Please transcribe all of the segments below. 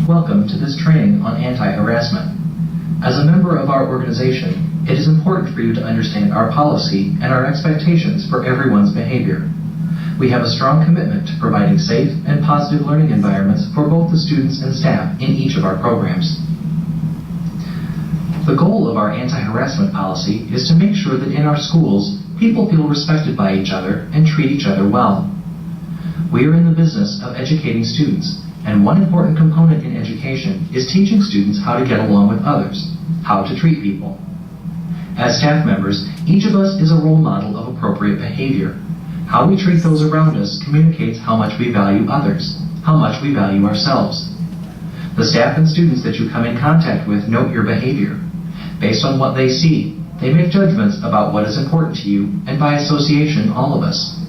Welcome to this training on anti-harassment. As a member of our organization, it is important for you to understand our policy and our expectations for everyone's behavior. We have a strong commitment to providing safe and positive learning environments for both the students and staff in each of our programs. The goal of our anti-harassment policy is to make sure that in our schools, people feel respected by each other and treat each other well. We are in the business of educating students, and one important component in education is teaching students how to get along with others, how to treat people. As staff members, each of us is a role model of appropriate behavior. How we treat those around us communicates how much we value others, how much we value ourselves. The staff and students that you come in contact with note your behavior. Based on what they see, they make judgments about what is important to you, and by association, all of us.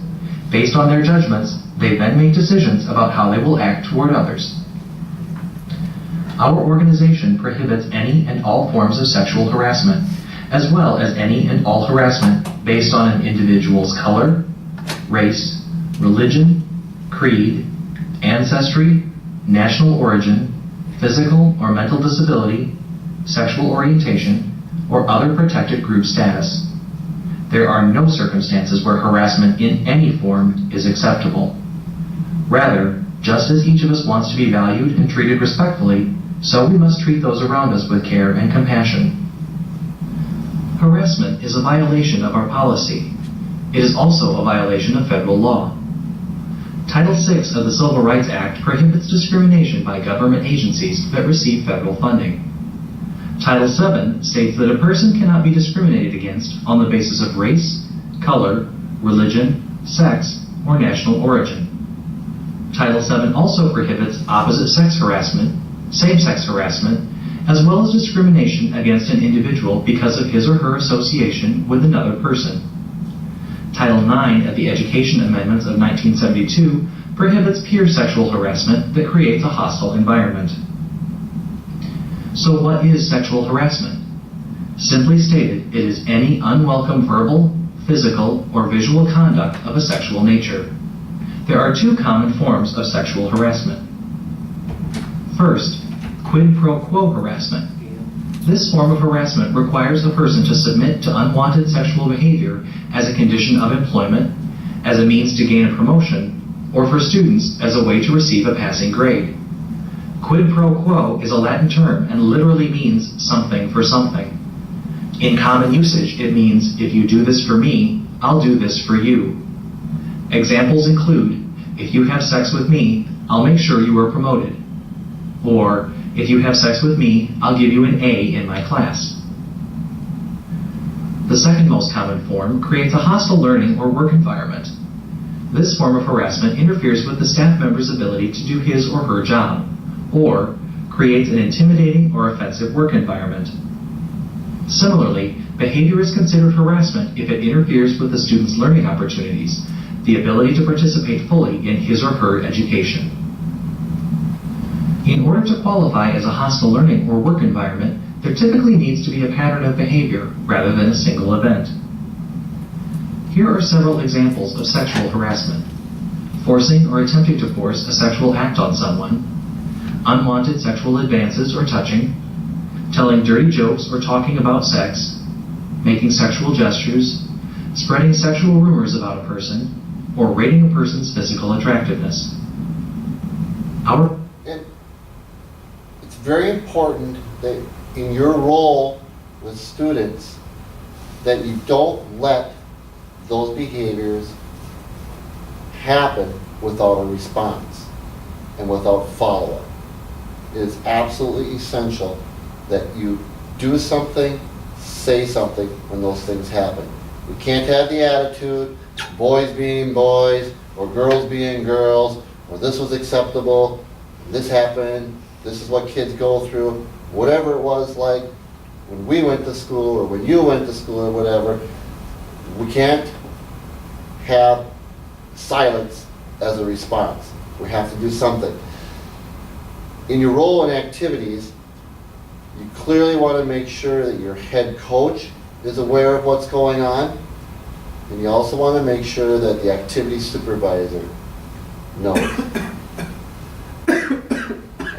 Based on their judgments, they then make decisions about how they will act toward others. Our organization prohibits any and all forms of sexual harassment, as well as any and all harassment based on an individual's color, race, religion, creed, ancestry, national origin, physical or mental disability, sexual orientation, or other protected group status. There are no circumstances where harassment in any form is acceptable. Rather, just as each of us wants to be valued and treated respectfully, so we must treat those around us with care and compassion. Harassment is a violation of our policy. It is also a violation of federal law. Title VI of the Civil Rights Act prohibits discrimination by government agencies that receive federal funding. Title VII states that a person cannot be discriminated against on the basis of race, color, religion, sex, or national origin. Title VII also prohibits opposite-sex harassment, same-sex harassment, as well as discrimination against an individual because of his or her association with another person. Title IX of the Education Amendments of 1972 prohibits peer sexual harassment that creates a hostile environment. So what is sexual harassment? Simply stated, it is any unwelcome verbal, physical, or visual conduct of a sexual nature. There are two common forms of sexual harassment. First, quid pro quo harassment. This form of harassment requires the person to submit to unwanted sexual behavior as a condition of employment, as a means to gain a promotion, or for students as a way to receive a passing grade. Quid pro quo is a Latin term and literally means something for something. In common usage, it means, if you do this for me, I'll do this for you. Examples include, if you have sex with me, I'll make sure you are promoted. Or, if you have sex with me, I'll give you an A in my class. The second most common form creates a hostile learning or work environment. This form of harassment interferes with the staff member's ability to do his or her job, or creates an intimidating or offensive work environment. Similarly, behavior is considered harassment if it interferes with the student's learning opportunities, the ability to participate fully in his or her education. In order to qualify as a hostile learning or work environment, there typically needs to be a pattern of behavior rather than a single event. Here are several examples of sexual harassment: forcing or attempting to force a sexual act on someone, unwanted sexual advances or touching, telling dirty jokes or talking about sex, making sexual gestures, spreading sexual rumors about a person, or rating a person's physical attractiveness. It's very important that in your role with students that you don't let those behaviors happen without a response and without follow-up. It is absolutely essential that you do something, say something when those things happen. We can't have the attitude, boys being boys, or girls being girls, or this was acceptable, this happened, this is what kids go through, whatever it was like when we went to school or when you went to school or whatever. We can't have silence as a response. We have to do something. In your role and activities, you clearly want to make sure that your head coach is aware of what's going on, and you also want to make sure that the activity supervisor knows.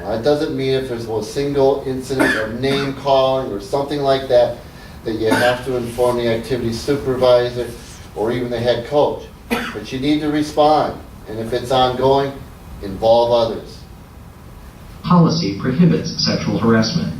Now, that doesn't mean if there's a single incident of name calling or something like that, that you have to inform the activity supervisor or even the head coach. But you need to respond, and if it's ongoing, involve others. Policy prohibits sexual harassment.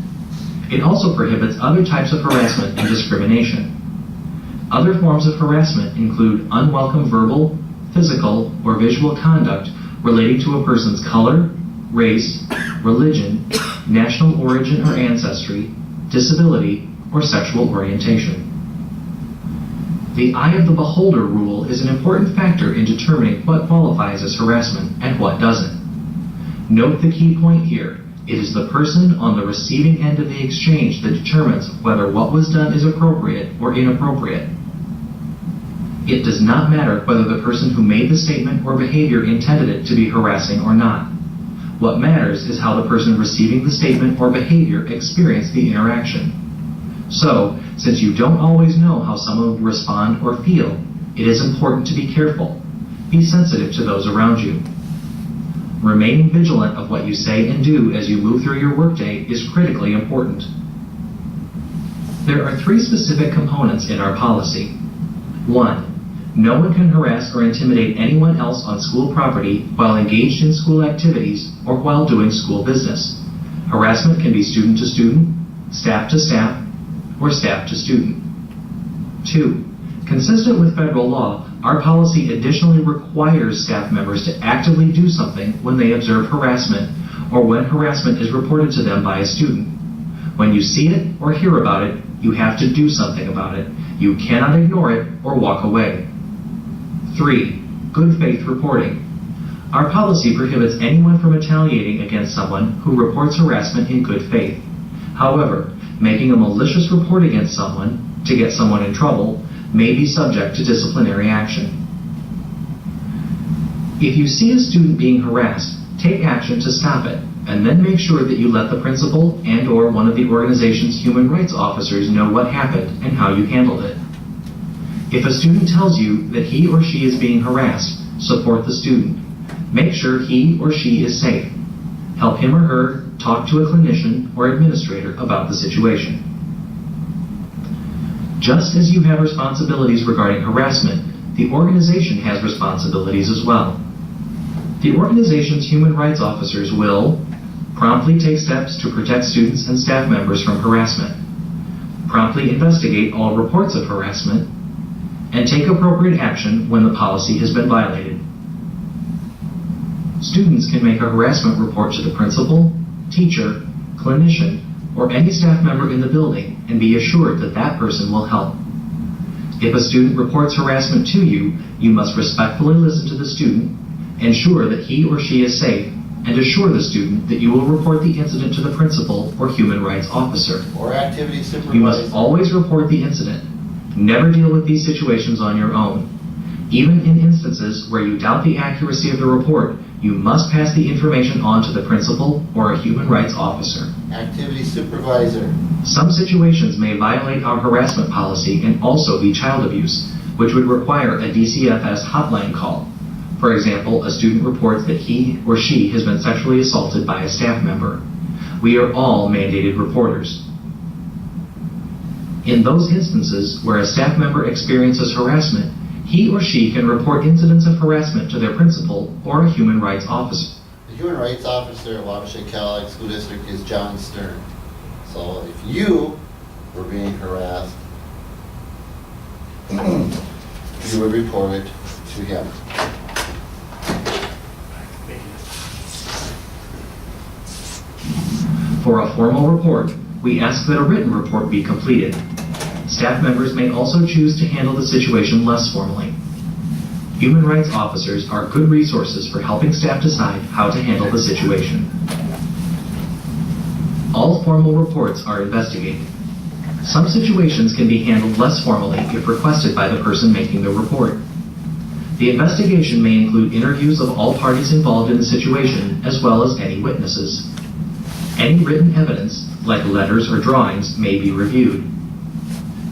It also prohibits other types of harassment and discrimination. Other forms of harassment include unwelcome verbal, physical, or visual conduct relating to a person's color, race, religion, national origin or ancestry, disability, or sexual orientation. The eye of the beholder rule is an important factor in determining what qualifies as harassment and what doesn't. Note the key point here. It is the person on the receiving end of the exchange that determines whether what was done is appropriate or inappropriate. It does not matter whether the person who made the statement or behavior intended it to be harassing or not. What matters is how the person receiving the statement or behavior experienced the interaction. So, since you don't always know how someone will respond or feel, it is important to be careful. Be sensitive to those around you. Remaining vigilant of what you say and do as you move through your workday is critically important. There are 3 specific components in our policy. 1. No one can harass or intimidate anyone else on school property while engaged in school activities or while doing school business. Harassment can be student to student, staff to staff, or staff to student. 2. Consistent with federal law, our policy additionally requires staff members to actively do something when they observe harassment or when harassment is reported to them by a student. When you see it or hear about it, you have to do something about it. You cannot ignore it or walk away. 3. Good faith reporting. Our policy prohibits anyone from retaliating against someone who reports harassment in good faith. However, making a malicious report against someone to get someone in trouble may be subject to disciplinary action. If you see a student being harassed, take action to stop it, and then make sure that you let the principal and/or one of the organization's human rights officers know what happened and how you handled it. If a student tells you that he or she is being harassed, support the student. Make sure he or she is safe. Help him or her talk to a clinician or administrator about the situation. Just as you have responsibilities regarding harassment, the organization has responsibilities as well. The organization's human rights officers will promptly take steps to protect students and staff members from harassment, promptly investigate all reports of harassment, and take appropriate action when the policy has been violated. Students can make a harassment report to the principal, teacher, clinician, or any staff member in the building and be assured that that person will help. If a student reports harassment to you, you must respectfully listen to the student, ensure that he or she is safe, and assure the student that you will report the incident to the principal or human rights officer. Or activity supervisor. You must always report the incident. Never deal with these situations on your own. Even in instances where you doubt the accuracy of the report, you must pass the information on to the principal or a human rights officer. Activity supervisor. Some situations may violate our harassment policy and also be child abuse, which would require a DCFS hotline call. For example, a student reports that he or she has been sexually assaulted by a staff member. We are all mandated reporters. In those instances where a staff member experiences harassment, he or she can report incidents of harassment to their principal or a human rights officer. The human rights officer of Wabash Kellogg School District is John Stern. So if you were being harassed, you would report it to him. For a formal report, we ask that a written report be completed. Staff members may also choose to handle the situation less formally. Human rights officers are good resources for helping staff decide how to handle the situation. All formal reports are investigated. Some situations can be handled less formally if requested by the person making the report. The investigation may include interviews of all parties involved in the situation, as well as any witnesses. Any written evidence, like letters or drawings, may be reviewed.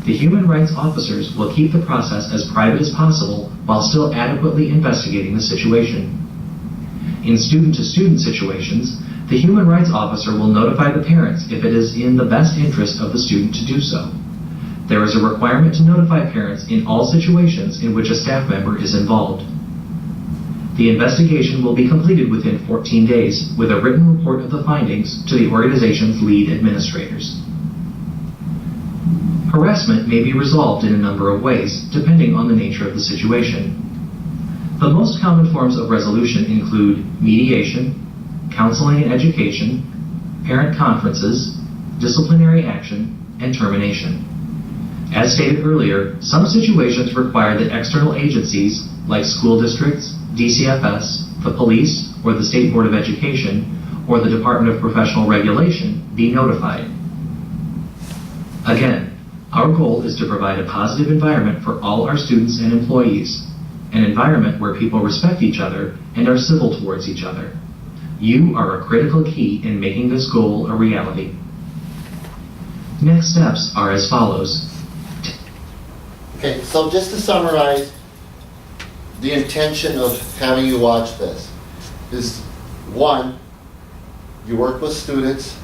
The human rights officers will keep the process as private as possible while still adequately investigating the situation. In student-to-student situations, The Human Rights Officer will notify the parents if it is in the best interest of the student to do so. There is a requirement to notify parents in all situations in which a staff member is involved. The investigation will be completed within 14 days with a written report of the findings to the organization's lead administrators. Harassment may be resolved in a number of ways, depending on the nature of the situation. The most common forms of resolution include mediation, counseling and education, parent conferences, disciplinary action, and termination. As stated earlier, some situations require that external agencies, like school districts, DCFS, the police, or the State Board of Education, or the Department of Professional Regulation, be notified. Again, our goal is to provide a positive environment for all our students and employees, an environment where people respect each other and are civil towards each other. You are a critical key in making this goal a reality. Next steps are as follows. Okay, so just to summarize, the intention of having you watch this is, one, you work with students,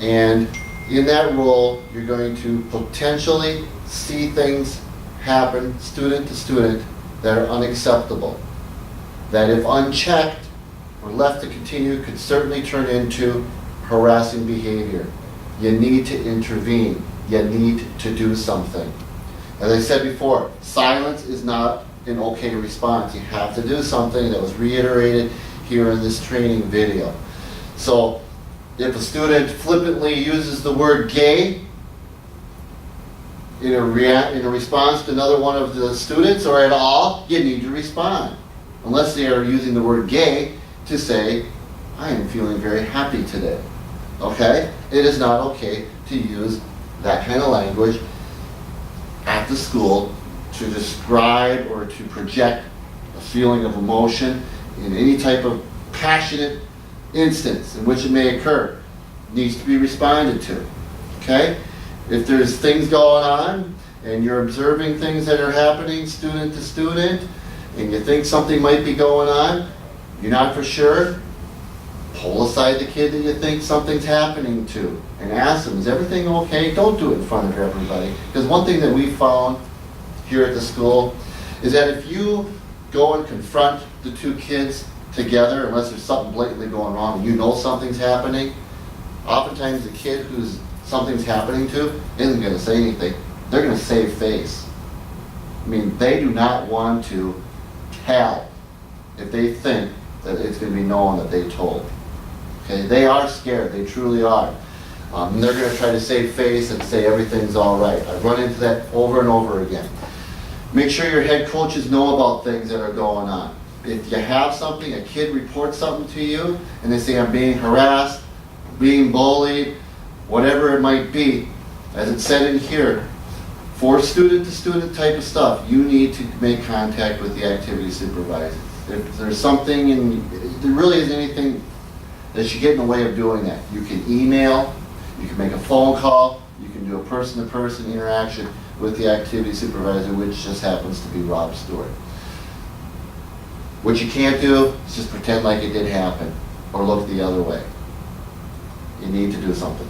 and in that role, you're going to potentially see things happen, student to student, that are unacceptable. That if unchecked or left to continue, could certainly turn into harassing behavior. You need to intervene. You need to do something. As I said before, silence is not an okay response. You have to do something. That was reiterated here in this training video. So, if a student flippantly uses the word gay in a response to another one of the students, or at all, you need to respond. Unless they are using the word gay to say, I am feeling very happy today. Okay? It is not okay to use that kind of language at the school to describe or to project a feeling of emotion in any type of passionate instance in which it may occur. Needs to be responded to. Okay? If there's things going on and you're observing things that are happening student to student and you think something might be going on, you're not for sure, pull aside the kid that you think something's happening to and ask them, is everything okay? Don't do it in front of everybody. Because one thing that we found here at the school is that if you go and confront the two kids together, unless there's something blatantly going wrong and you know something's happening, oftentimes the kid who's something's happening to isn't going to say anything. They're going to save face. I mean, they do not want to tell if they think that it's going to be known that they told. Okay, they are scared. They truly are. And they're going to try to save face and say everything's all right. I've run into that over and over again. Make sure your head coaches know about things that are going on. If you have something, a kid reports something to you, and they say, I'm being harassed, being bullied, whatever it might be, as it said in here, for student-to-student type of stuff, you need to make contact with the activity supervisor. If there's something, and there really isn't anything that should get in the way of doing that. You can email, you can make a phone call, you can do a person-to-person interaction with the activity supervisor, which just happens to be Rob Stewart. What you can't do is just pretend like it didn't happen or look the other way. You need to do something.